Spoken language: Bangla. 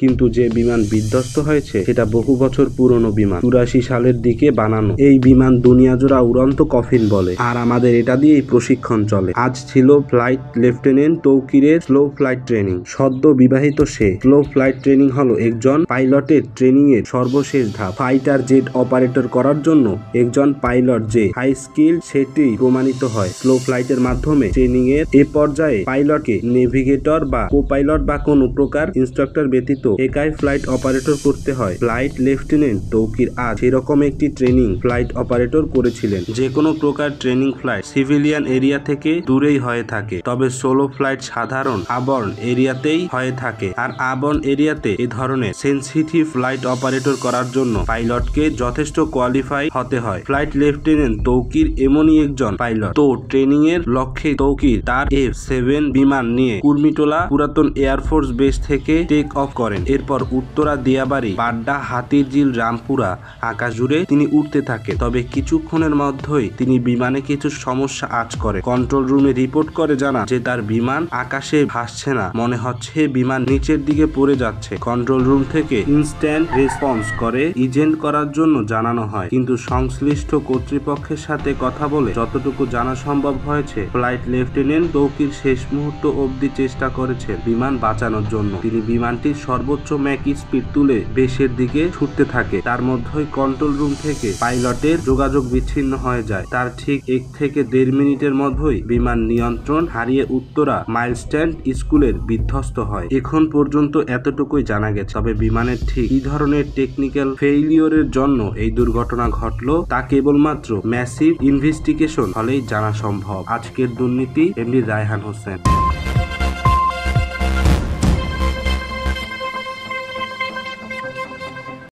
কিন্তু যে বিমান বিধ্বস্ত হয়েছে সেটা বহু বছর পুরনো বিমান, 84 সালের দিকে বানানো। এই বিমান দুনিয়া জোড়া উড়ন্ত কফিন বলে, আর আমাদের এটা দিয়েই প্রশিক্ষণ চলে। আজ ছিল ফ্লাইট লেফটেন্যান্ট তৌকিরের স্লো ফ্লাইট ট্রেনিং। সদ্য বিবাহিত সে। স্লো ফ্লাইট ট্রেনিং হলো একজন পাইলটের ট্রেনিং এর সর্বশেষ ধাপ। ফাইটার জেট অপারেটর করার জন্য একজন পাইলট যে হাই স্কিল সেটি প্রমাণিত হয় স্লো ফ্লাইটের মাধ্যমে। ট্রেনিং এর এ পর্যায়ে পাইলটকে নেভিগেটর বা কো পাইলট বা কোনো প্রকার ইনস্ট্রাক্টর ব্যতীত একাই ফ্লাইট অপারেটর করতে হয়। ফ্লাইট লেফটেন্যান্ট তৌকির আজ সেরকম একটি ট্রেনিং ফ্লাইট অপারেটর করেছিলেন। যে কোনো প্রকার ট্রেনিং ফ্লাইট সিভিলিয়ান এরিয়া থেকে দূরেই হয়ে থাকে, তবে সোলো ফ্লাইট সাধারণ আবর্ন এরিয়াতেই হয়ে থাকে। আর আবর্ন এরিয়াতে এ ধরনের সেন্সিটিভ ফ্লাইট অপারেটর করার জন্য পাইলটকে যথেষ্ট কোয়ালিফাই হতে হয়। ফ্লাইট লেফটেন্যান্ট তৌকির এমনই একজন পাইলট। তো ট্রেনিং এর লক্ষ্যে তৌকির তার F-7 বিমান নিয়ে কুর্মিটোলা পুরাতন এয়ারফোর্স বেস থেকে টেক অফ করেন। এরপর উত্তরা, দিয়াবাড়ি, বাড্ডা, হাতিরঝিল, রামপুরা আকাশ জুড়ে তিনি উঠতে থাকেন। তবে কিছুক্ষণের মধ্যেই তিনি বিমানে কিছু সমস্যা আঁচ করে। কন্ট্রোল রুমে রিপোর্ট করে জানা যে তার বিমান আকাশে ভাসছে না, মনে হচ্ছে বিমান নিচের দিকে পড়ে যাচ্ছে। কন্ট্রোল রুম থেকে ইনস্ট্যান্ট রেসপন্স করে ইজেন্ট করার জন্য জানানো হয়, কিন্তু সংশ্লিষ্ট কর্তৃপক্ষের সাথে কথা বলে যতটুকু জানা সম্ভব হয়েছে, ফ্লাইট লেফটেন্যান্ট তৌকির শেষ মুহূর্ত অবধি চেষ্টা করেছেন বিমান বাঁচানোর জন্য। তিনি বিমানটির সর্বোচ্চ ম্যাক স্পিড তুলে বেশের দিকে ছুটতে থাকে। তার মধ্যেই কন্ট্রোল রুম থেকে পাইলটের যোগাযোগ বিচ্ছিন্ন হয়ে যায়। তার ঠিক 1 থেকে 1.5 মিনিটের মধ্যেই বিমান নিয়ন্ত্রণ হারিয়ে উত্তরা মাইলস্ট্যান্ড স্কুলের বিধ্বস্ত হয়। এখন পর্যন্ত এতটুকুই জানা গেছে। তবে বিমানের ঠিক কি ধরনের টেকনিক্যাল ফেইলিওরের জন্য এই দুর্ঘটনা ঘটলো তা কেবলমাত্র ম্যাসিভ ইনভেস্টিগেশন হলেই জানা সম্ভব। আজকের দুর্নীতি এমডি রায়হান হোসেন।